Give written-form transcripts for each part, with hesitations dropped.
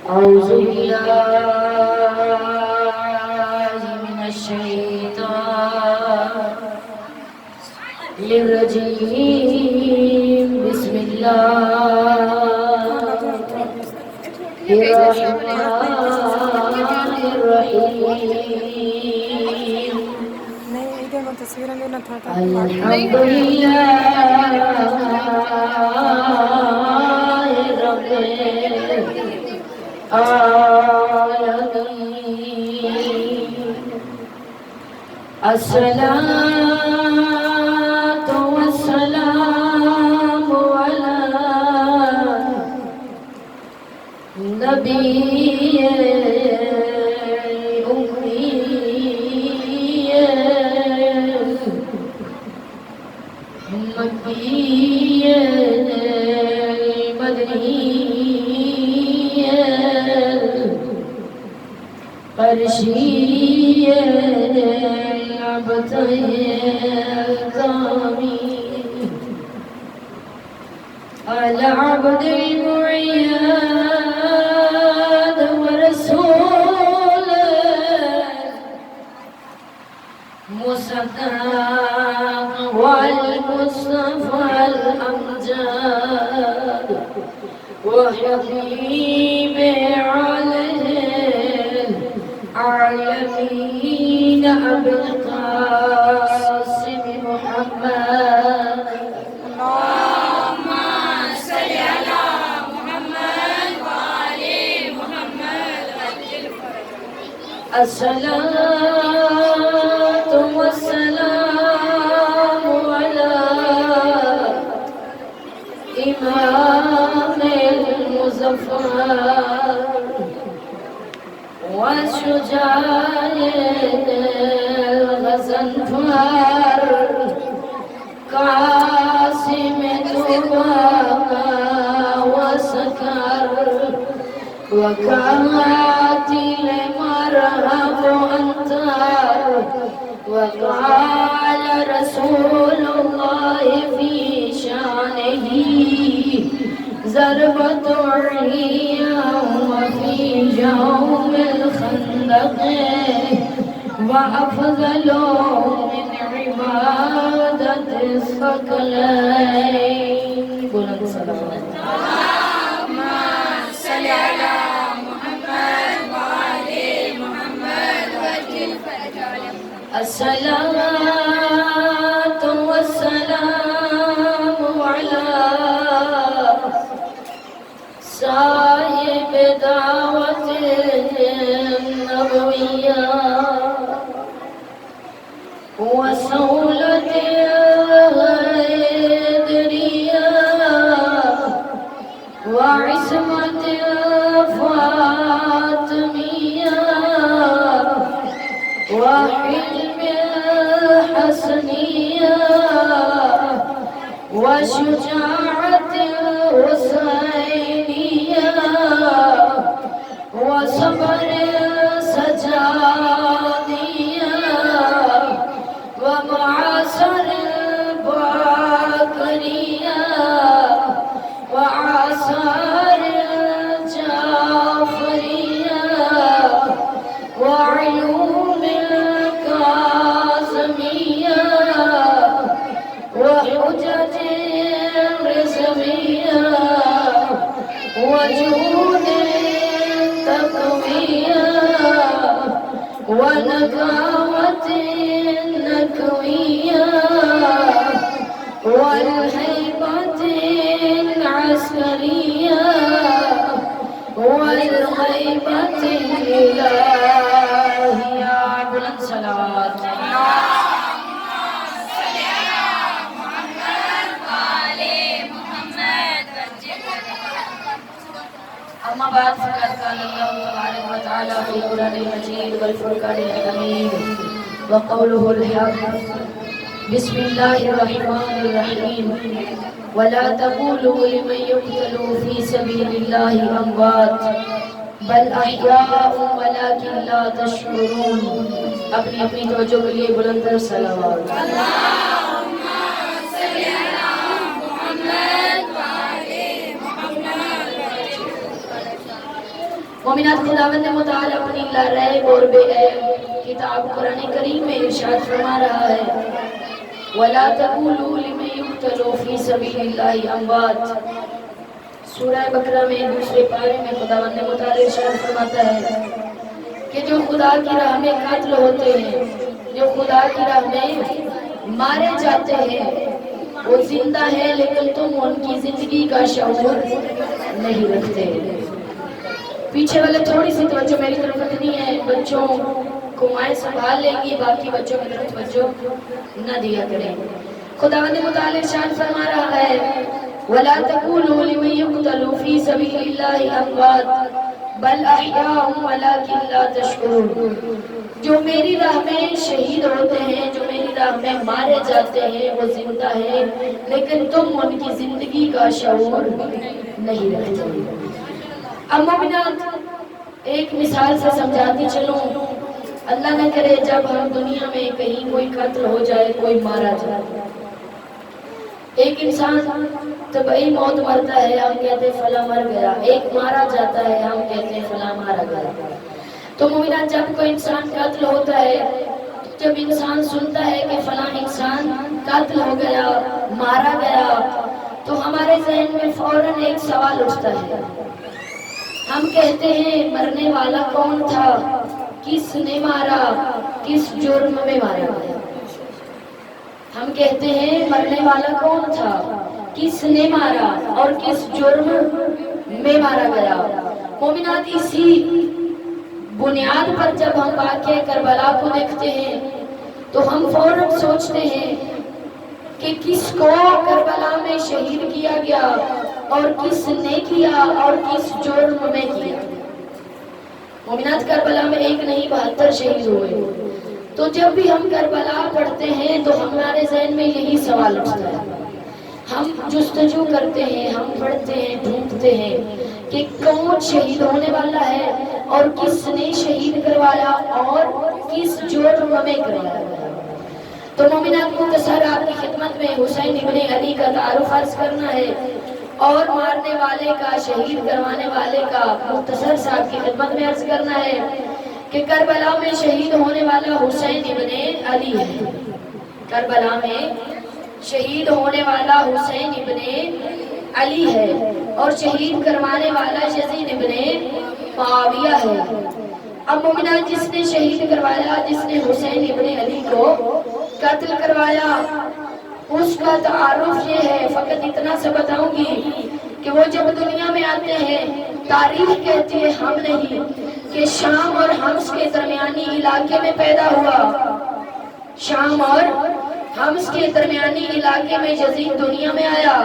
أعوذ بالله من الشيطان الرجيم بسم الله الرحمن الرحيم الحمد لله رب العالمين الصلاة والسلام على نبي الأمي المكي المدني القرشي على عبد المعياد ورسوله مصدق والمصطفى الأمجاد وحبيب عليه العالمين أبي القاسم محمد اللهم صل على محمد وآل محمد وعجل فرجه. الصلاة والسلام على إمام المظفر والشجاع الغزنفر قاسم طوبى وسكر وكاتل مرهب أنتر وقال رسول الله في شانه ضربة عريا وفي يوم الخندق وأفضل من عبادة الثقلين. بلند صلوات. اللهم صل على محمد وآل محمد وعجل فرجه. الصلاة والسلام على صاحب دعوة النبوية وصولة الغيدرية وعصمة الفاطمية وحلم الحسنية وشجاعة الحسينية وصبر السجادية ومعاصر الباقرية وآثار الجعفرية وعلوم الكاظمية وحجج الرزمية وجود التقوية ونقاوة النكوية والهيبة العسكرية والغيبة الإلهية. بلند صلوات. أما بعد فقد قال الله تبارك وتعالى في القرآن المجيد والفرقان الحميد وقوله الحق بسم الله الرحمن الرحيم ولا تقولوا لمن يقتل في سبيل الله أموات بل أحياء ولكن لا تشعرون. اپنی توجہ کے لیے بلند تر صلوات. مومنات، خداوند متعال اپنی لا ریب اور بے عیب کتاب قرآن کریم میں ارشاد فرما رہا ہے وَلَا تَقُولُوا لِمَن يُقْتَلُ فِي سَبِيلِ اللَّهِ أَمْوَاتٌ۔ سورہ بقرہ میں دوسرے پارے میں خداوند متعال ارشاد فرماتا ہے کہ جو خدا کی راہ میں قتل ہوتے ہیں، جو خدا کی راہ میں مارے جاتے ہیں، وہ زندہ ہیں لیکن تم ان کی زندگی کا شعور نہیں رکھتے۔ پیچھے والے تھوڑی سی توجہ میری طرف رکھنی ہے، بچوں کو مائیں سنبھال لیں گی، باقی بچوں کی طرف توجہ نہ دیا کریں۔ خداوند متعال ارشاد فرما رہا ہے وَلَا تَقُولُوا لِمَن يُقْتَلُ فِي سَبِيلِ اللَّهِ أَمْوَاتٌ بَلْ أَحْيَاءٌ وَلَٰكِن لَّا تَشْعُرُونَ۔ جو میری راہ میں شہید ہوتے ہیں، جو میری راہ میں مارے جاتے ہیں، وہ زندہ ہیں لیکن تم ان کی زندگی کا شعور نہیں رکھتے۔ اب مومنات، ایک مثال سے سمجھاتی چلوں، اللہ نہ کرے جب ہم دنیا میں کہیں کوئی قتل ہو جائے، کوئی مارا جائے، ایک انسان طبعی موت مرتا ہے، ہم کہتے ہیں فلاں مر گیا، ایک مارا جاتا ہے، ہم کہتے ہیں فلاں مارا گیا۔ تو مومنات، جب کوئی انسان قتل ہوتا ہے، جب انسان سنتا ہے کہ فلاں انسان قتل ہو گیا، مارا گیا، تو ہمارے ذہن میں فوراً ایک سوال اٹھتا ہے۔ ہم کہتے ہیں مرنے والا کون تھا، کس نے مارا، کس جرم میں مارا گیا۔ ہم کہتے ہیں مرنے والا کون تھا، کس نے مارا اور کس جرم میں مارا گیا۔ مومنات، اسی بنیاد پر جب ہم واقعہ کربلا کو دیکھتے ہیں تو ہم فوراً سوچتے ہیں کہ کس کو کربلا میں شہید کیا گیا اور کس نے کیا اور کس جرم میں کیا۔ مومنات، کربلا میں ایک نہیں 72 شہید ہوئے۔ تو جب بھی ہم کربلا پڑھتے ہیں تو ہمارے ذہن میں یہی سوال اٹھتا ہے، ہم جستجو کرتے ہیں، ہم پڑھتے ہیں، ڈھونڈتے ہیں کہ کون شہید ہونے والا ہے اور کس نے شہید کروایا اور کس جرم میں کروایا۔ تو مومنات، مختصر آپ کی خدمت میں حسین ابن علی کا تعارف عرض کرنا ہے اور مارنے والے کا، شہید کروانے والے کا مختصر سے آپ کی خدمت میں عرض کرنا ہے کہ کربلا میں شہید ہونے والا حسین ابن علی ہے۔ کربلا میں شہید ہونے والا حسین ابن علی ہے اور شہید کروانے والا یزید ابن معاویہ ہے۔ اب مومنات، جس نے شہید کروایا، جس نے حسین ابن علی کو قتل کروایا، اس کا تعارف یہ ہے، فقط اتنا سا بتاؤں گی کہ وہ جب دنیا میں آتے ہیں، تاریخ کہتی ہے، ہم نہیں، کہ شام اور حمص کے درمیانی علاقے میں پیدا ہوا۔ شام اور حمص کے درمیانی علاقے میں یزید دنیا میں آیا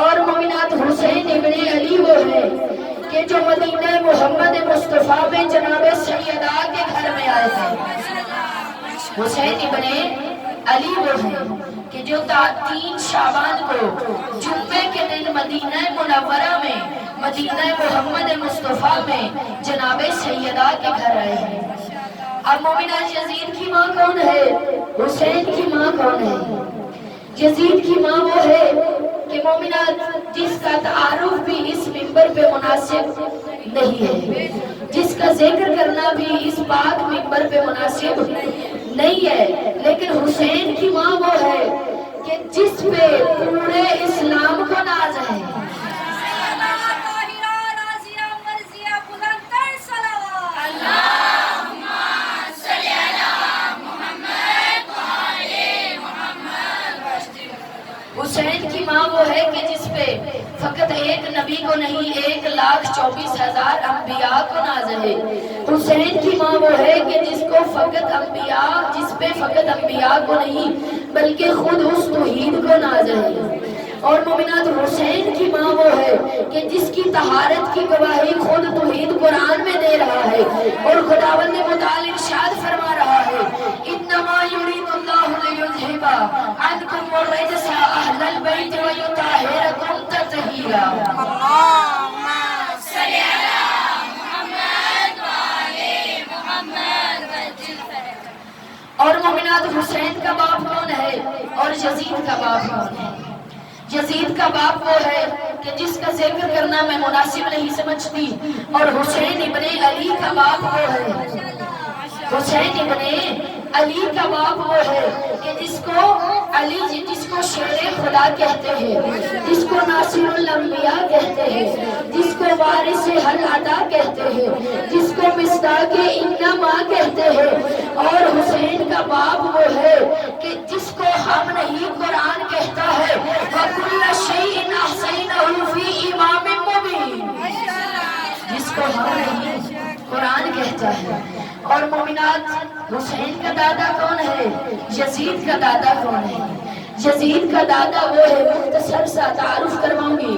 اور مومنات، حسین ابن علی وہ ہے کہ جو مدینہ محمد مصطفیٰ میں جناب سیدہ کے گھر میں آئے ہیں۔ حسین ابن علی وہ ہے کہ جو 3 شعبان کو جمعے کے دن مدینہ منورہ میں، مدینہ محمد مصطفیٰ میں جناب سیدہ کے گھر آئے ہیں۔ اب مومنات، یزید کی ماں کون ہے، حسین کی ماں کون ہے؟ یزید کی ماں وہ ہے کہ مومنات، جس کا تعارف بھی اس منبر پہ مناسب نہیں ہے، جس کا ذکر کرنا بھی اس پاک منبر پہ مناسب نہیں ہے، لیکن حسین کی ماں وہ ہے کہ جس پہ پورے اسلام کو ناز ہے۔ حسین کی ماں وہ ہے کہ جس پہ فقط ایک نبی کو نہیں 1,24,000 انبیاء کو ناز ہے۔ حسین کی ماں وہ ہے کہ جس کو فقط انبیاء، جس پہ فقط انبیاء کو نہیں بلکہ خود اس توحید کو ناز ہے۔ اور مومنات، حسین کی ماں وہ ہے کہ جس کی طہارت کی گواہی خود توحید قرآن میں دے رہا ہے اور خداوند متعال ارشاد فرما رہا ہے انما یرید اللہ لیذھب عنکم الرجس اہل البیت ویطہرکم تطہیرا۔ اللہم صلی علی محمد وآل محمد وعجل فرجہ۔ اور مومنات، حسین کا باپ کون ہے اور یزید کا باپ کون ہے؟ یزید کا باپ وہ ہے کہ جس کا ذکر کرنا میں مناسب نہیں سمجھتی، اور حسین ابن علی کا باپ وہ ہے، حسین ابن علی کا باپ وہ ہے کہ جس کو شیر خدا کہتے ہیں، جس کو ناصر الانبیاء کہتے ہیں، جس کو وارث حل عطا کہتے ہیں، جس کو مصداق انما کہتے ہیں، اور حسین کا باپ وہ ہے کہ جس کو ہم نہیں قرآن کہتا ہے وَكُلَّ شَيْءٍ أَحْصَيْنَاهُ فِي إِمَامٍ مُبِينٍ، جس کو ہم نہیں قرآن کہتا ہے۔ اور مومنات، حسین کا دادا کون ہے؟ یزید کا دادا کون ہے؟ یزید کا دادا وہ ہے، مختصر سا تعارف کرواؤں گی،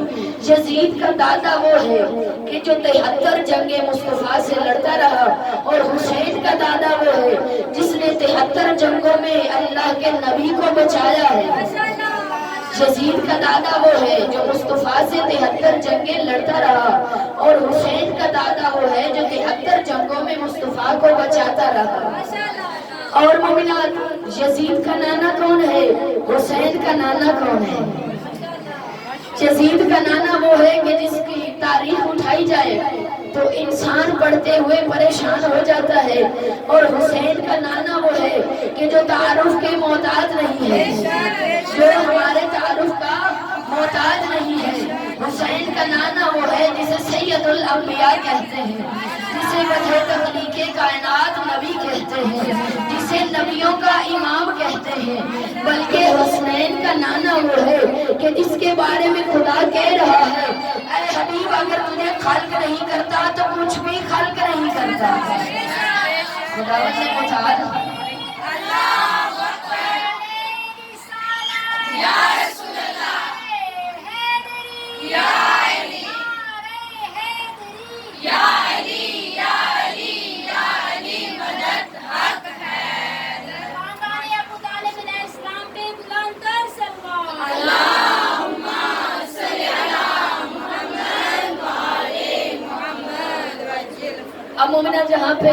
یزید کا دادا وہ ہے کہ جو 73 جنگ مصطفیٰ سے لڑتا رہا، اور حسین کا دادا وہ ہے جس نے 73 جنگوں میں اللہ کے نبی کو بچایا ہے۔ یزید کا دادا وہ ہے جو مصطفیٰ سے 73 جنگیں لڑتا رہا، اور حسین کا دادا وہ ہے جو 73 جنگوں میں مصطفیٰ کو بچاتا رہا۔ اور مومنات، یزید کا نانا کون ہے؟ حسین کا نانا کون ہے؟ یزید کا نانا وہ ہے کہ جس کی تاریخ اٹھائی جائے تو انسان پڑھتے ہوئے پریشان ہو جاتا ہے، اور حسین کا نانا وہ ہے کہ جو تعارف کے محتاج نہیں ہے، جو ہمارے تعارف کا محتاج نہیں ہے۔ حسین کا نانا وہ ہے جسے سید الانبیاء کہتے ہیں، جسے وجہ تخلیق کائنات نبی کہتے ہیں، جسے نبیوں کا امام کہتے ہیں۔ بلکہ حسین کا نانا وہ ہے کہ جس کے بارے میں خدا کہہ رہا ہے اے حبیب اگر تجھے خلق نہیں کرتا تو کچھ بھی خلق نہیں کرتا۔ خداوند نے پوچھا اب مومنہ، جہاں پہ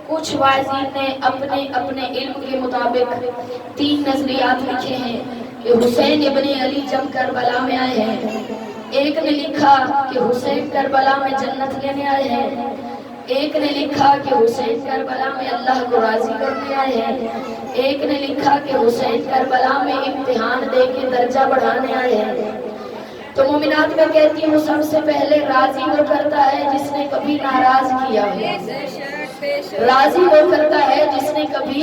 کچھ واعظین نے اپنے اپنے علم کے مطابق 3 نظریات لکھے ہیں کہ حسین ابن علی جب کربلا میں آئے ہیں۔ ایک نے لکھا کہ حسین کربلا میں جنت لینے آئے ہیں، ایک نے لکھا کہ حسین کربلا میں اللہ کو راضی کرنے آئے ہیں، ایک نے لکھا کہ حسین کربلا میں امتحان دے کے درجہ بڑھانے آئے ہیں۔ تو مومنات میں کہتی ہوں سب سے پہلے راضی وہ کرتا ہے جس نے کبھی ناراض کیا ہو، راضی وہ کرتا ہے جس نے کبھی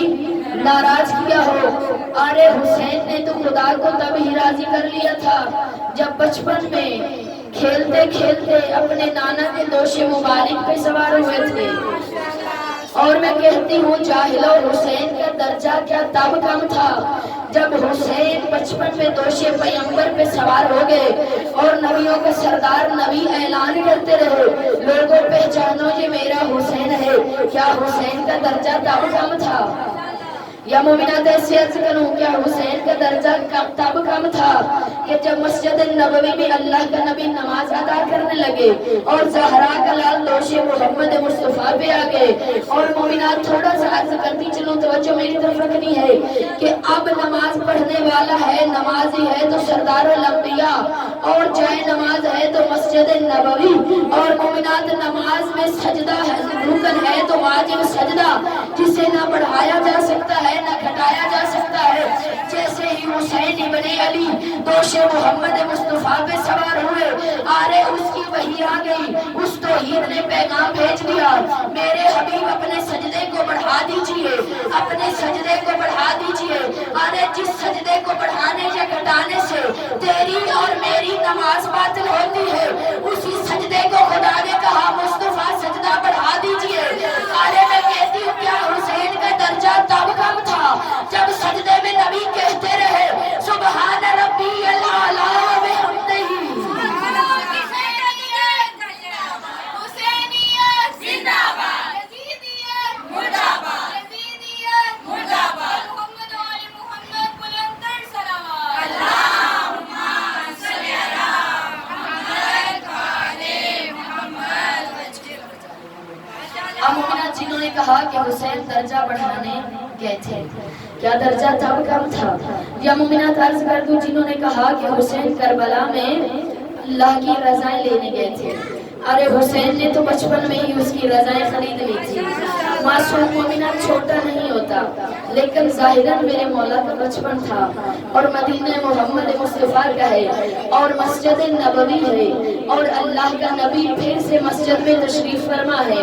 ناراض کیا ہو۔ ارے حسین نے تو خدا کو تب ہی راضی کر لیا تھا جب بچپن میں کھیلتے کھیلتے اپنے نانا کے دوش مبارک پہ سوار ہوئے تھے۔ اور میں کہتی ہوں جاہلو، حسین کا درجہ کیا تب کم تھا جب حسین بچپن میں دوش پیغمبر پہ سوار ہو گئے اور نبیوں کا سردار نبی اعلان کرتے رہے لوگوں پہچانو یہ میرا حسین ہے۔ کیا حسین کا درجہ تب کم تھا؟ یا مومنات ایسے عرض کروں، کیا حسین کا درجہ تب کم تھا کہ جب مسجد نبوی میں اللہ کا نبی نماز ادا کرنے لگے اور زہرا کا لال دوش محمد مصطفیٰ پہ آ گئے؟ اور مومنات تھوڑا سا عرض کرتی چلوں، توجہ میری طرف رکھنی ہے کہ اب نماز پڑھنے والا ہے، نمازی ہے تو سردار الانبیاء، اور جائے نماز ہے تو مسجد نبوی، اور مومنات نماز میں سجدہ ہے، رکن ہے تو واجب سجدہ جسے نہ بڑھایا جا سکتا ہے نہ گھٹایا جا سکتا ہے۔ جیسے ہی حسین ابن علی دوش محمد مصطفیٰ پہ سوار ہوئے، آرے اس کی وحی آ گئی، اس توحید نے پیغام بھیج دیا، میرے حبیب اپنے سجدے کو بڑھا دیجئے، اپنے سجدے کو بڑھا دیجئے۔ آرے جس سجدے کو بڑھانے یا گھٹانے سے تیری اور میری نماز باطل ہوتی ہے، اسی سجدے کو خدا نے کہا مصطفیٰ سجدہ بڑھا دیجئے۔ آرے میں کہتی ہوں کیا حسین کا درجہ تب کم تھا جب سجدے میں نبی کہتے رہے سبحان ربی الاعلیٰ بحمدہ۔ جنہوں نے کہا کہ حسین درجہ بڑھانے گئے تھے، کیا درجہ تب کم تھا. یا مومنات عرض کر دوں جنہوں نے کہا کہ حسین کربلا میں اللہ کی رضائیں لینے گئے تھے. ارے حسین نے تو بچپن میں ہی اس کی رضائیں خرید لی تھی. معصوم مومنہ چھوٹا نہیں ہوتا، لیکن ظاہراً میرے مولا کا بچپن تھا اور مدینہ محمد مصطفیٰ کا ہے اور مسجد نبوی ہے اور اللہ کا نبی پھر سے مسجد میں تشریف فرما ہے.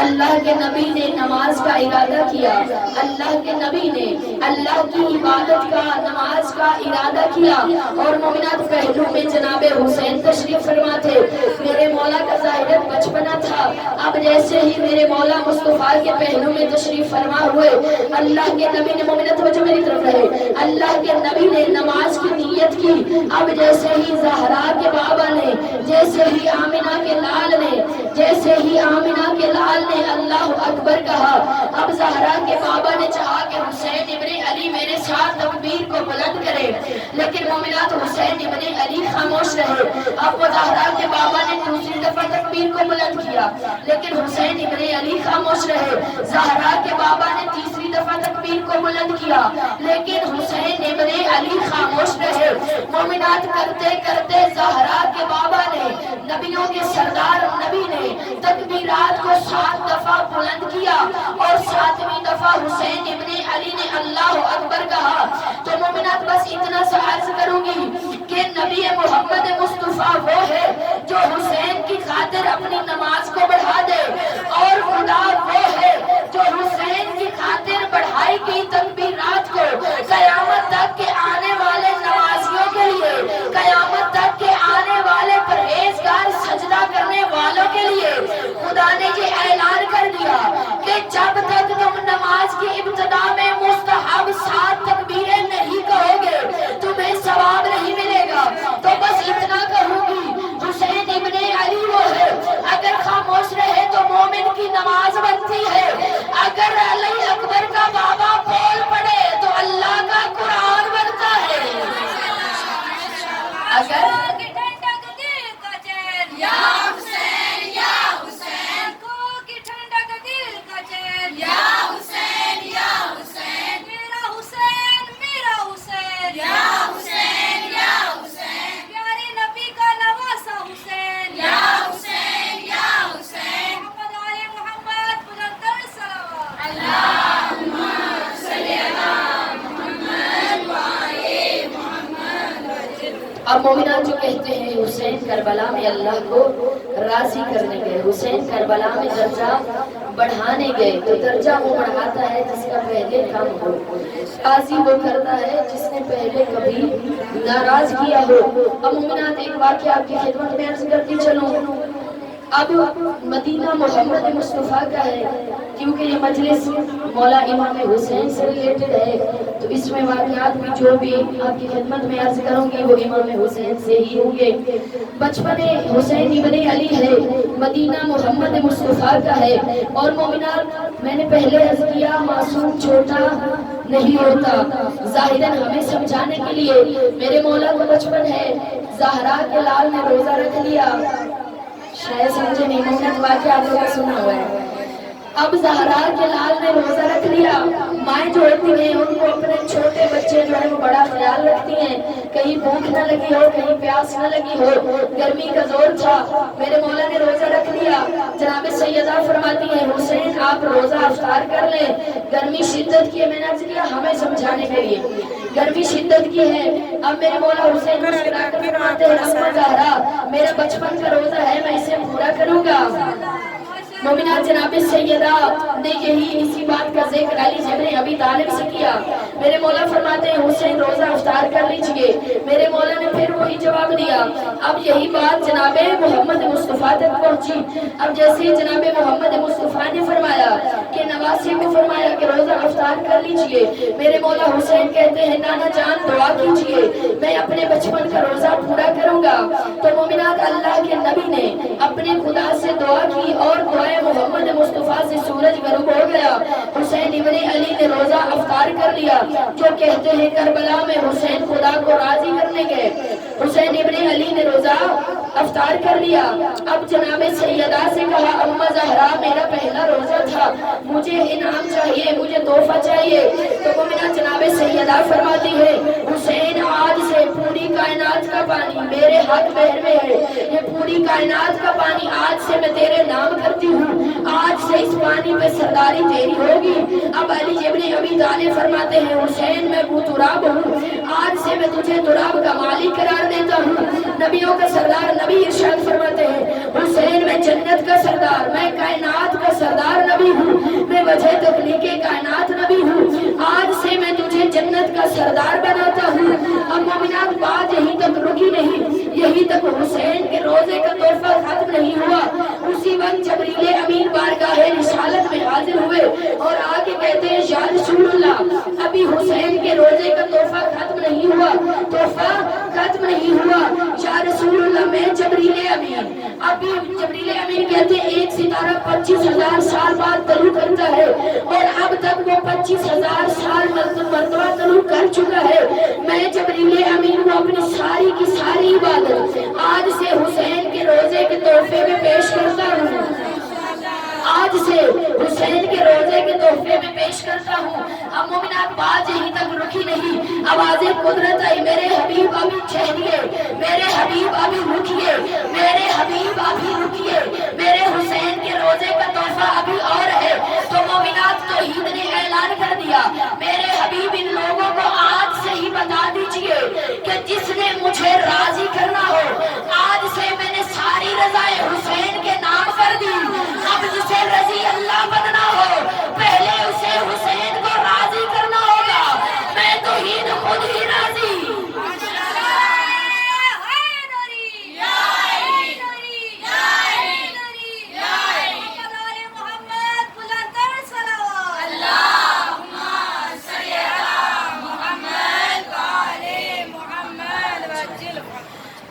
اللہ کے نبی نے نماز کا ارادہ کیا، اللہ کے نبی نے اللہ کی عبادت کا نماز کا ارادہ کیا اور مومنات پہلو میں جناب حسین تشریف فرما تھے. میرے مولا کا ظاہراً بچپنا تھا. اب جیسے ہی میرے مولا مصطفیٰ کے پہلو میں تشریف فرما ہوئے، اللہ کے نبی نے مومنات توجہ میری طرف رہے، اللہ کے نبی نے نماز کی نیت کی. اب جیسے ہی زہرا کے بابا نے، جیسے ہی آمنہ کے لال نے، جیسے ہی آمنہ کے لال نے اللہ اکبر کہا، اب زہرا کے بابا نے چاہا کہ حسین ابن علی میرے ساتھ تکبیر کو بلند کرے، لیکن مومنات حسین ابن علی خاموش رہے. اب وہ زہرا کے بابا نے دوسری دفعہ تکبیر کو بلند کیا، لیکن حسین ابن علی خاموش رہے. زہرا کے بابا نے تیسری دفعہ تکبیر کو بلند کیا، لیکن حسین ابن علی خاموش رہے. مومنات کرتے کرتے زہرا کے بابا نے، نبیوں کے سردار نبی نے تکبیرات کو 7 دفعہ بلند کیا اور 7ویں دفعہ حسین ابن علی نے اللہ اکبر کہا. تو مومنات بس اتنا سا عرض کروں گی کہ نبی محمد مصطفیٰ وہ ہے جو حسین کی خاطر اپنی نماز کو بڑھا دے، اور خدا وہ ہے جو حسین کی خاطر بڑھائی کی تکبیرات کو قیامت تک کے آنے والے نمازیوں کے لیے، قیامت تک کے آنے والے پرہیزگار سجدہ کرنے والوں کے لیے خدا نے یہ اعلان کر دیا کہ جب تک تم نماز کی ابتدا میں مستحب 7 تکبیریں نہیں کہو گے تمہیں ثواب نہیں ملے گا. تو بس اتنا کہوں گی، حسین ابن علی وہ ہے، اگر خاموش رہے تو مومن کی نماز بنتی ہے، اگر علی اکبر کا بابا بول پڑے تو اللہ کا قرآن بنتا ہے. اگر اب مومنات جو کہتے ہیں حسین کربلا میں اللہ کو راضی کرنے گئے، حسین کربلا میں درجہ بڑھانے گئے، تو درجہ وہ بڑھاتا ہے جس کا پہلے کام ہو، قاضی وہ کرتا ہے جس نے پہلے کبھی ناراض کیا ہو. اب مومنات ایک واقعہ آپ کی خدمت میں عرض کرتی چلوں. اب مدینہ محمد مصطفیٰ کا ہے، کیونکہ یہ مجلس مولا امام حسین سے ریلیٹڈ ہے، تو اس میں واقعات بھی جو بھی آپ کی خدمت میں عرض کروں گی وہ امام حسین سے ہی ہوں گے. بچپن حسین ابن علی ہے، مدینہ محمد مصطفیٰ کا ہے. اور مومنات میں نے پہلے عرض کیا معصوم چھوٹا نہیں ہوتا. ظاہراً ہمیں سمجھانے کے لیے میرے مولا کا بچپن ہے، زہرا کے لال نے روزہ رکھ لیا، شاید سمجھے نہیں، مومنات واقعہ آپ لوگوں نے سنا ہوا ہے. اب زہرا کے لال نے روزہ رکھ لیا. مائیں جو ہوتی ہیں ان کو اپنے چھوٹے بچے جو ہے وہ بڑا خیال رکھتی ہیں، کہیں بھوک نہ لگی ہو، کہیں پیاس نہ لگی ہو. گرمی کا زور تھا، میرے مولا نے روزہ رکھ لیا. جناب سیدہ فرماتی ہیں حسین آپ روزہ افطار کر لیں، گرمی شدت کی ہے. میں نے عرض کیا ہمیں سمجھانے کے لیے گرمی شدت کی ہے. اب میرے مولا حسین مسکرا کر فرماتے ہیں اما زہرا میرا بچپن کا روزہ ہے، میں اسے پورا کروں گا. مومنات جناب سیدہ نے یہی اسی بات کا ذکر علی ابن ابی طالب سے کیا. میرے مولا فرماتے ہیں حسین روزہ افطار کر لیجئے. میرے مولا نے پھر وہی جواب دیا. اب یہی بات جناب محمد مصطفیٰ تک پہنچی. اب جیسے جناب محمد مصطفیٰ نے فرمایا کہ نواسی کو فرمایا کہ روزہ افطار کر لیجئے، میرے مولا حسین کہتے ہیں نانا جان دعا کیجئے میں اپنے بچپن کا روزہ پورا کروں گا. تو مومنات اللہ کے نبی نے اپنے خدا سے دعا کی اور دعائے محمد مصطفیٰ سے سورج غروب ہو گیا. حسین ابن علی نے روزہ افطار کر لیا. جو کہتے ہیں کربلا میں حسین خدا کو راضی کرنے گئے، حسین ابن علی نے روزہ افطار کر لیا. اب جناب سیدہ سے کہا اما زہرا میرا پہلا روزہ تھا, مجھے انعام چاہیے, مجھے تحفہ چاہیے. تو مومنہ جناب سیدہ فرماتی ہے حسین آج سے پوری کائنات کا پانی میرے حق بہر میں ہے, یہ پوری کائنات کا پانی آج سے میں تیرے نام کرتی ہوں, آج سے اس پانی پہ سرداری تیری ہوگی. اب علی ابن ابی طالب فرماتے ہیں حسین میں وہ تراب ہوں, آج سے میں تجھے تراب کا مالک قرار دیتا ہوں. نبیوں کا سردار نبی ارشاد فرماتے ہیں حسین میں جنت کا سردار, میں کائنات کا سردار نبی ہوں, میں وجہ تخلیق کائنات نبی ہوں, آج سے میں تجھے جنت کا سردار بناتا ہوں. اب مومنات بات یہیں تک رکی نہیں, یہی تک حسین کے روزے کا تحفہ ختم نہیں ہوا. اسی وقت جبریل امین بارگاہ رسالت میں حاضر ہوئے اور آگے کہتے ہیں یا رسول اللہ ابھی حسین کے روزے کا تحفہ ختم نہیں ہوا, تحفہ ختم نہیں ہوا. یا رسول اللہ میں جبریل امین. ابھی جبریل امین کہتے ہیں ایک ستارہ 25,000 سال بعد طلوع کرتا ہے اور اب تک وہ 25,000 سال مرتبہ طلوع کر چکا ہے. میں جبریل امین کو اپنی ساری کی ساری عبادت آج سے حسین کے روزے کے تحفے میں پیش کرتا ہوں, آج سے حسین کے روزے کے تحفے میں پیش کرتا ہوں. اب مومنات بات یہیں تک رکی نہیں, آواز قدرت آئی میرے حبیب ابھی ٹھہریے, میرے حبیب ابھی رکیے, میرے حبیب ابھی رکیے, میرے حسین کے روزے کا تحفہ ابھی اور ہے. تو مومنات توحید نے اعلان کر دیا میرے حبیب ان لوگوں کو آج سے ہی بتا دیجئے کہ جس نے مجھے راضی کرنا ہو, آج سے میں نے ساری رضائے حسین کے نام کر دی. اب جسے رضی اللہ بننا ہو پہلے اسے حسین کو راضی کرنا ہوگا. میں توحید خود ہی راضی.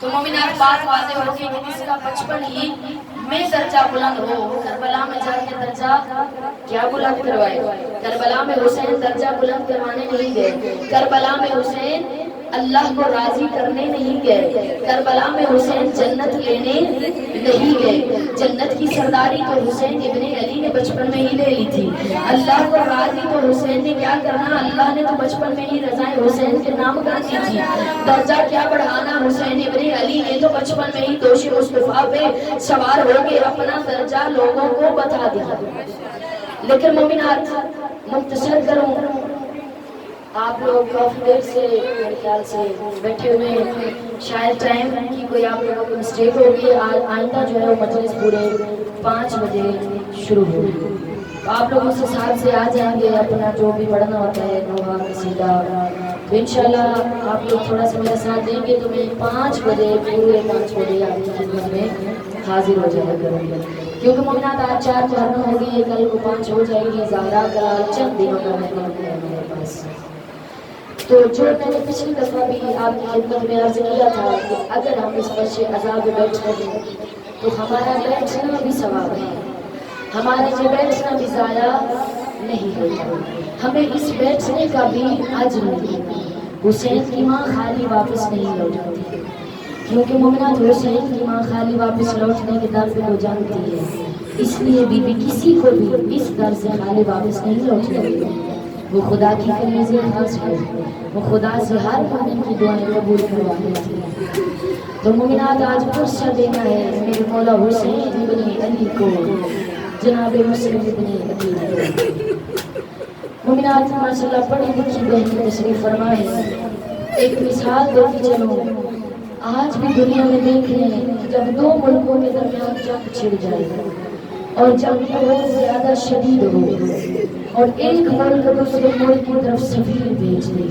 تو مومنات بات واضح ہوگی کہ کسی کا بچپن ہی میں درجہ بلند ہو. کربلا میں جا کے درجہ کیا بلند کروائے, کربلا میں حسین درجہ بلند کروانے نہیں گئے, کربلا میں حسین اللہ کو راضی کرنے نہیں گئے, کربلا میں حسین جنت لینے نہیں گئے. جنت کی سرداری تو حسین ابن علی نے بچپن میں ہی لے لی تھی. اللہ کو راضی تو حسین نے کیا کرنا, اللہ نے تو بچپن میں ہی رضائے حسین کے نام کر دی تھی. درجہ کیا بڑھانا, حسین ابن علی نے تو بچپن میں ہی دوش مصطفیٰ پہ سوار ہو کے اپنا درجہ لوگوں کو بتا دیا. لیکن مومنات مختصر کروں, آپ لوگ کافی دیر سے میرے خیال سے بیٹھے ہوئے ہیں, شاید ٹائم کی کوئی آپ لوگوں کو مسٹیک ہوگی. آئندہ جو ہے وہ مجلس پورے 5 بجے شروع ہوگی. آپ لوگ اس حساب سے آ جائیں گے, اپنا جو بھی پڑھنا ہوتا ہے نوحہ قصیدہ, تو انشاءاللہ آپ لوگ تھوڑا سا میرا ساتھ دیں گے تو میں 5 بجے پورے 5 بجے آپ کی خدمت میں حاضر ہو جایا کروں گا. کیونکہ مومنات آج 4 محرم ہوگی, کل کو 5 ہو جائے گی. زہرا کا چند دنوں کا مہمان ہے میرے پاس. تو جو میں نے پچھلی دفعہ بھی آپ کی خدمت میں عرض کیا تھا کہ اگر ہم اس فرش عذاب میں بیٹھ رہے تو ہمارا بیٹھنا بھی ثواب ہے, ہمارا یہ بیٹھنا بھی ضائع نہیں ہوتا, ہمیں اس بیٹھنے کا بھی اجر ملتا. حسین کی ماں خالی واپس نہیں لوٹاتی, کیونکہ مومنات حسین کی ماں خالی واپس لوٹنے کے در پہ وہ جانتی ہے, اس لیے بی بی کسی کو بھی اس در سے خالی واپس نہیں لوٹنے دیتی. وہ خدا کی کنیز خاص ہے, وہ خدا سے ہر مومن کی دعائیں قبول کروا لیتی ہے. تو مومنات آج فرصت دینا ہے میرے مولا حسین ابن علی کو, جناب مسلم ابن علی. مومنات ماشاءاللہ پڑھی لکھی بہنیں تشریف فرما ہے. ایک مثال دو کہ چلو آج بھی دنیا میں دیکھ رہے ہیں جب 2 ملکوں کے درمیان جنگ چھڑ جائے اور جنگ بہت زیادہ شدید ہو اور ایک ملک دوسرے ملک کی طرف سفیر بھیج دے,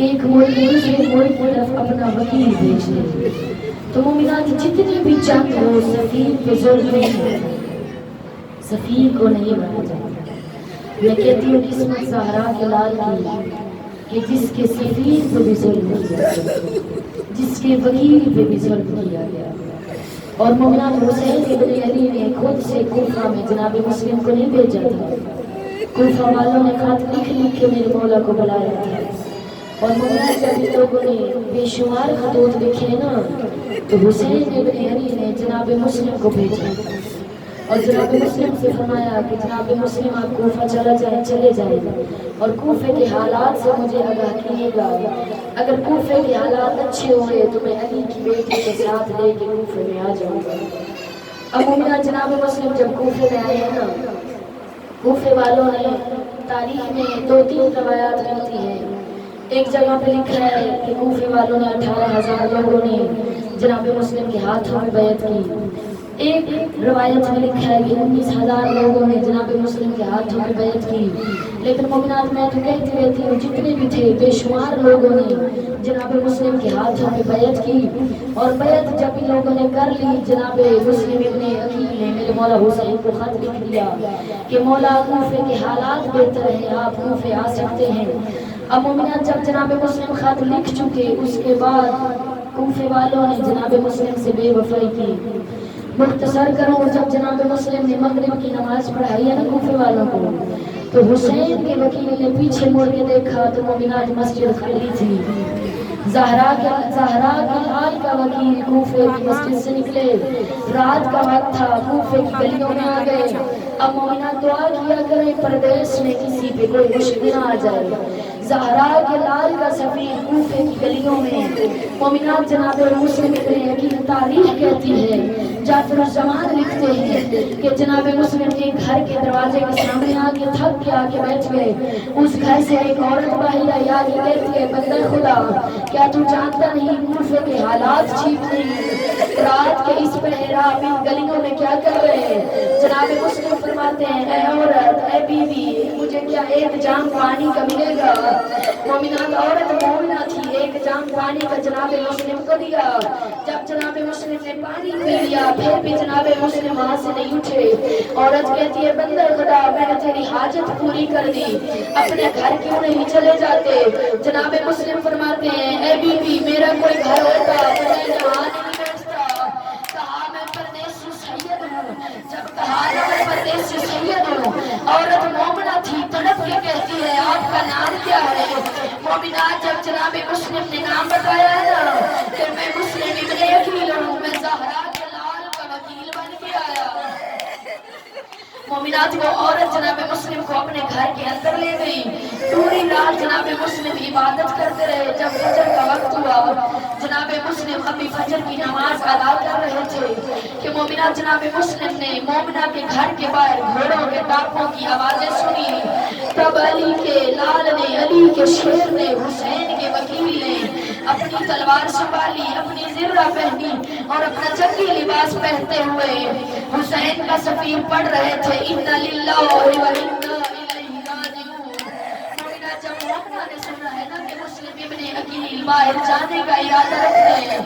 ایک ملک دوسرے ملک کی طرف اپنا وکیل بھیج دے, تو مومنات جتنی بھی جنگ ہو سفیر پہ ظلم نہیں ہے, سفیر کو نہیں بنا جاتا. میں کہتی ہوں قسمت زہرا کے لال کی کہ جس کے سفیر پہ بھی ظلم کیا گیا, جس کے وکیل پہ بھی ظلم کیا گیا. اور مومنات حسین ابن علی نے خود سے کوفہ میں جناب مسلم کو نہیں بھیجا تھا, کوفہ والوں نے خط لکھ لکھ کے میرے مولا کو بلایا تھا اور مومنہ جب ان لوگوں نے بے شمار خطوط لکھے نا تو حسین ابن علی نے جناب مسلم کو بھیجا اور جناب مسلم سے فرمایا کہ جناب مسلم آپ کوفہ چلے جائیں اور کوفے کے حالات سے مجھے آگاہ کیجیے گا، اگر کوفے کے حالات اچھے ہوئے تو میں علی کی بیٹی کے ساتھ لے کے کوفے میں آ جاؤں گا۔ اب مومنہ جناب مسلم جب کوفے میں آئے ہیں نا، کوفے والوں نے تاریخ میں 2-3 روایات ملتی ہیں۔ ایک جگہ پہ لکھا ہے کہ کوفے والوں نے 18,000 لوگوں نے جناب مسلم کے ہاتھوں میں بیعت کی۔ ایک روایت میں لکھا ہے کہ 19,000 لوگوں نے جناب مسلم کے ہاتھوں میں بیعت کی۔ لیکن مومنات میں تو کہتی رہتی ہوں جتنے بھی تھے بے شمار لوگوں نے جناب مسلم کے ہاتھوں میں بیعت کی، اور بیعت جب ان لوگوں نے کر لی، جناب مسلم ابن عقیل نے میرے مولا حسین کو خط لکھ دیا کہ مولا کوفے کے حالات بہتر ہیں، آپ کوفے آ سکتے ہیں۔ اب مومنات جب جناب مسلم خط لکھ چکے، اس کے بعد کوفے والوں نے جناب مسلم سے بے وفائی کی۔ مختصر کروں، جب جناب مسلم نے مغرب کی نماز پڑھائی ہے نا کوفے والوں کو، تو حسین کے وکیل نے پیچھے مڑ کے دیکھا تو مومنات مسجد خالی تھی۔ زہرا کے لال کا وکیل کوفے کی مسجد سے نکلے، رات کا وقت تھا، کوفے کی گلیوں میں آ گئے۔ اب مومنات دعا کیا کریں پردیس میں کسی پہ کوئی مشکل نہ آ جائے۔ زہرا کے لال کا سفیر کوفے کی گلیوں میں، مومنات جناب مسلم ابن عقیل تاریخ کہتی ہے، جعفر الزمان لکھتے ہیں کہ جناب مسلم کے گھر کے دروازے کے سامنے آ کے تھک کے آ کے بیٹھ گئے۔ اس گھر سے ایک عورت باہر آئی، آ کے کہتی ہے بندہ خدا کیا تو جانتا نہیں کوفے کے حالات ٹھیک نہیں، رات کے اس پہرا آپ ان گلیوں میں کیا کر رہے ہیں؟ جناب مسلم فرماتے ہیں اے عورت، اے بیوی، مجھے کیا ایک جام پانی کا ملے گا؟ مومنات عورت مومنہ تھی، ایک جام پانی کا جناب مسلم کو دیا۔ جب جناب مسلم نے پانی پی لیا، پھر بھی جناب مسلم وہاں سے نہیں اٹھے۔ عورت کہتی ہے بندہ خدا میں نے تیری حاجت پوری کر دی، اپنے گھر کیوں نہیں چلے جاتے؟ جناب مسلم فرماتے ہیں اے بیوی، میرا کوئی گھر ہوتا تو میں یہاں نہیں بیٹھتا۔ کہا میں پردیسی سید ہوں، جب کہا میں پردیسی سید ہوں، عورت مومنہ تھی، تڑپ کے کہتی ہے آپ کا نام کیا ہے؟ مومنات جب جناب مسلم نے نام بتایا ہے نا کہ میں مسلم ابن عقیل ہوں، میں زہرا کے لال کا وکیل بن کے آیا۔ مومنات وہ عورت جناب مسلم کو اپنے گھر کے اندر لے گئی۔ پوری رات جناب مسلم عبادت کرتے رہے۔ جب فجر کا وقت ہوا، جناب مسلم ابھی فجر کی نماز ادا کر رہے تھے کہ مومنات جناب مسلم نے مومنہ کے گھر کے باہر گھوڑوں کے ٹاپوں کی آوازیں سنی۔ تب علی کے لال نے، علی کے شیر نے، حسین کے وکیل نے اپنی تلوار سنبھالی، اپنی زرہ پہنی اور اپنا جنگی لباس پہنتے ہوئے حسین کا سفیر پڑھ رہے تھے اِنَّ لِلَّهِ وَإِنَّا إِلَيْهِ رَاجِعُونَ۔ مومنہ جب مومنہ نے سنا ہے نا کہ مسلم ابن عقیل باہر جانے کا ارادہ رکھتے ہیں،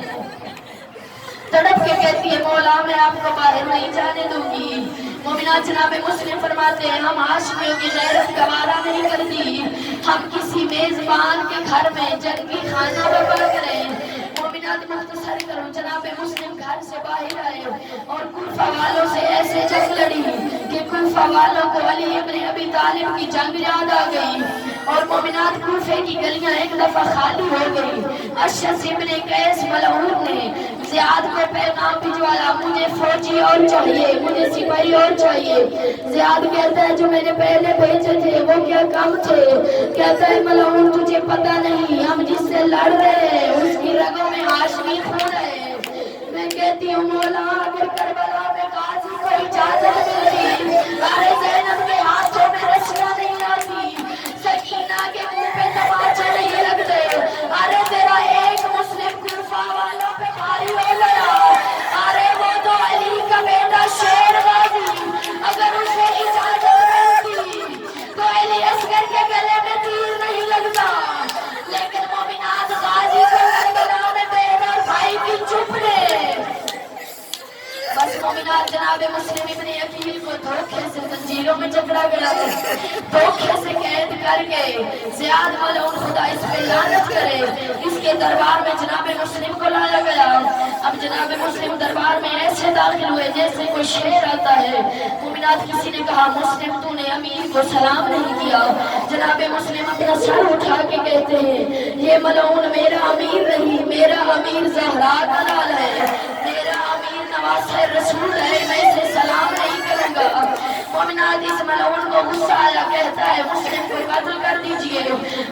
تڑپ کے کہتی ہے مولا میں آپ کو باہر نہیں جانے دوں گی۔ مومنات جناب مسلم فرماتے ہیں ہم ہاشمیوں کی غیرت گوارا نہیں کرتی، ہم کسی میزبان کے گھر میں جنگی کھانا برپا کریں۔ مومنات مختصر کروں، جناب مسلم گھر سے باہر آئے اور کوفہ والوں سے ایسے جنگ لڑی کہ کوفہ والوں کو علی ابن ابی طالب کی جنگ یاد آ گئی اور مومنات کوفے کی گلیاں ایک دفعہ خالی ہو گئی۔ اشعث ابن قیس ملعون نے زیاد کو پیغام بھجوایا مجھے فوجی اور چاہیے، مجھے سپاہی اور چاہیے۔ زیاد کہتا ہے جو میں نے پہلے بھیجے تھے وہ کیا کم تھے؟ کہتا ہے ملعون تجھے پتہ نہیں، ہم جس سے لڑ رہے ہیں اس کی رگوں میں ہاشمی خون ہے۔ میں کہتی ہوں مولا اگر کربلا میں غازی کو اجازت ملتی، ارے زینب کے ہاتھوں میں رسیاں نہیں آتی، سکینہ کے منہ پہ تماچے نہیں لگتے، ارے تیرا ایک مسلم کوفہ والوں پہ بھاری ہو گیا، ارے وہ تو علی کا بیٹا شیر غازی، اگر اسے اجازت ملتی تو علی اصغر کے گلے میں تیر نہیں لگتا۔ لیکن مومنات غازی کو کربلا میں بہن اور بھائی کی چپ نے بس مومنات جناب مسلم ابن عقیل کو دھوکے سے زنجیروں میں جکڑا گیا، دھوکے سے قید کر کے زیاد ملعون خدا اس پہ لعنت کرے، اس کے دربار میں جناب مسلم کو لایا گیا۔ اب جناب مسلم دربار میں ایسے داخل ہوئے جیسے کوئی شیر آتا ہے. مومنات کسی نے کہا مسلم تو نے امیر کو سلام نہیں کیا. جناب مسلم اپنا سر اٹھا کے کہتے ہیں یہ ملعون میرا امیر نہیں، میرا امیر زہرا کا لال ہے، میرا امیر نواز رسول ہے، میں اسے سلام نہیں کروں گا. مومنات اس ملعون کو غصہ آیا، کہتا ہے مسلم کو قتل کر دیجئے.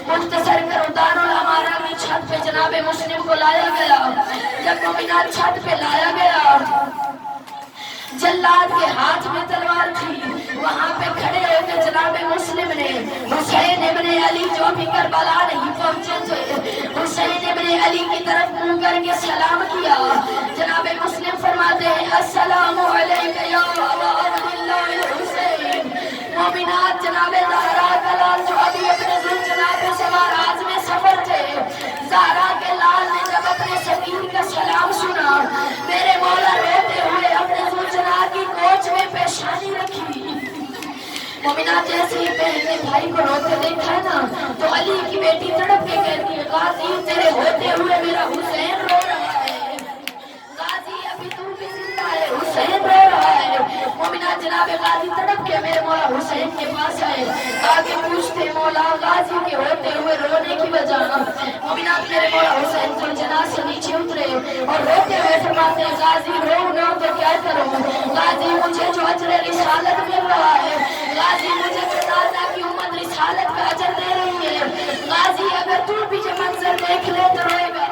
مختصر کر دارالامارہ کی چھت پہ جناب مسلم کو لایا گیا. جب مومنات چھت پہ لایا گیا، جلاد کے ہاتھ میں تلوار تھی. وہاں پہ کھڑے ہو کے جناب مسلم نے حسین ابن علی جو بھی کربلا نہیں پہنچے تھے، حسین ابن علی کی طرف منہ کر کے سلام کیا. جناب مسلم فرماتے ہیں السلام علیکم یا ابا عبداللہ الحسین. مومنات جناب زہرا کا لال جو ابھی اپنے ذوالجلال سوار میں سفر تھے، زہرا کے لال نے جب اپنے سفیر کا سلام سنا، میرے مولا روتے ہوئے اپنے ذوالجلال کی کوچ میں پیشانی رکھی. مومنات جیسے ہی بہن نے بھائی کو روتے دیکھا ہے نا، تو علی کی بیٹی تڑپ کے کہتی ہے غازی تیرے ہوتے ہوئے میرا حسین رو رہا ہے، غازی ابھی تو بھی زندہ ہے، حسین رو رہا ہے. مومنات جناب غازی تڑپ کے میرے مولا حسین کے پاس آئے، آگے پوچھتے مولا غازی کے ہوتے ہوئے رونے کی وجہ. مومنات میرے مولا حسین ذوالجلال سے نیچے اترے اور روتے ہوئے فرماتے ہیں غازی رو نہ تو کیا کروں، غازی مجھے جو اجر رسالت مل رہا ہے، غازی مجھے جو دادا کی امت رسالت کا اجر دے رہی ہے، غازی اگر تو بھی یہ منظر دیکھ لے تو روئے گا.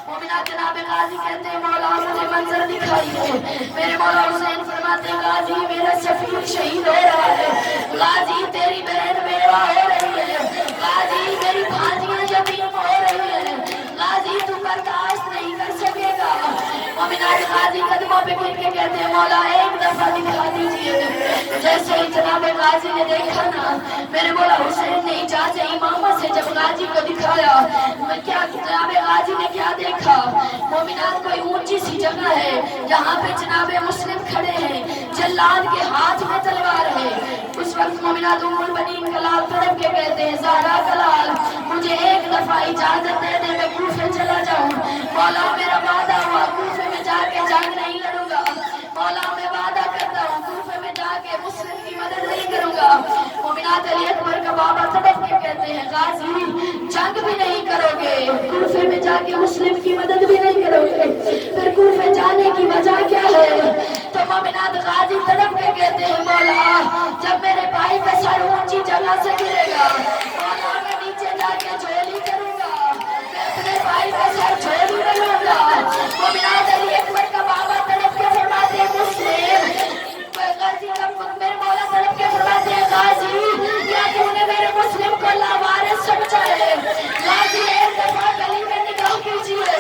مومنات جناب غازی کہتے ہیں مولا مجھے منظر دکھائیے. میرے مولا حسین فرماتے ہیں غازی میرا سفیر شہید ہو رہا ہے، غازی تیری بہن بیوہ ہو رہی ہے، غازی میری بھانجیاں یتیم ہو رہی ہیں، غازی تو برداشت نہیں کر سکے گا. مومنات غازی قدموں پہ گر کے کہتے ہیں مولا ایک دفعہ دکھا دیجئے. جیسے ہی جناب غازی نے دیکھا نا، میرے مولا حسین نے اجازت امامہ سے جب غازی کو دکھایا، کیا جناب غازی نے کیا دیکھا؟ مومنات کوئی اونچی سی جگہ ہے جہاں پہ جناب مسلم کھڑے ہیں، جلاد کے ہاتھ میں تلوار ہے. اس وقت مومنات ام البنین کا لال تڑپ کے کہتے ہیں زہرا کا لال مجھے ایک دفعہ اجازت دے دے میں کوفے چلا جاؤں. مولا میرا وعدہ ہوا کوفے میں جا کے جنگ نہیں لڑوں گا، مولا میں وعدہ کرتا ہوں کوفے میں جا کے مسلم کی مدد نہیں کروں گا. مومنات علی اکبر کا بابا تڑپ کے کہتے ہیں غازی جنگ بھی نہیں کرو گے، کوفے میں جا کے مسلم کی مدد بھی نہیں کرو گے، پھر کوفے جانے کی وجہ کیا ہے؟ تو مومنات غازی تڑپ کے کہتے ہیں مولا جب میرے بھائی کا سر اونچی جگہ سے گرے گا، مولا میں نیچے جا کے جھولی کروں گا، میں اپنے بھائی کا سر جھولی میں لوں گا. مومنات علی اکبر کا بابا تڑپ کے فرماتے ہیں مسلم غازی کا میرے مولا تڑپ کے فرماتے ہیں غازی کیا تو نے میرے مسلم کو لاوارث سمجھا ہے؟ غازی ایک دفعہ گلی میں نگاہ کیجیے.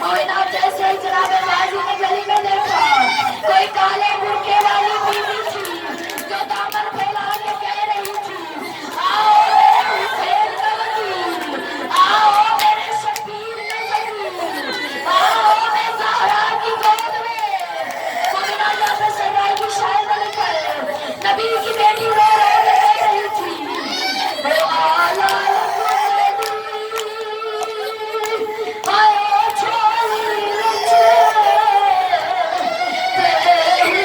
مومنات جیسے ہی جناب غازی نے گلی میں دیکھا، کوئی کالے برقعے والی بیوی تھی جو دامن پھیلا کے کہہ رہی تھی آؤ میرے حسین کا وکیل، آؤ میرے شبیر کا وکیل، آؤ میں زہرا کی گود میں. مومنات یہاں پہ سرائی کی شاعر نے لکھا ہے نبی کی بیٹی رو رو کے کہہ رہی تھی وہ آلہ آئے چھوڑی رچے تیری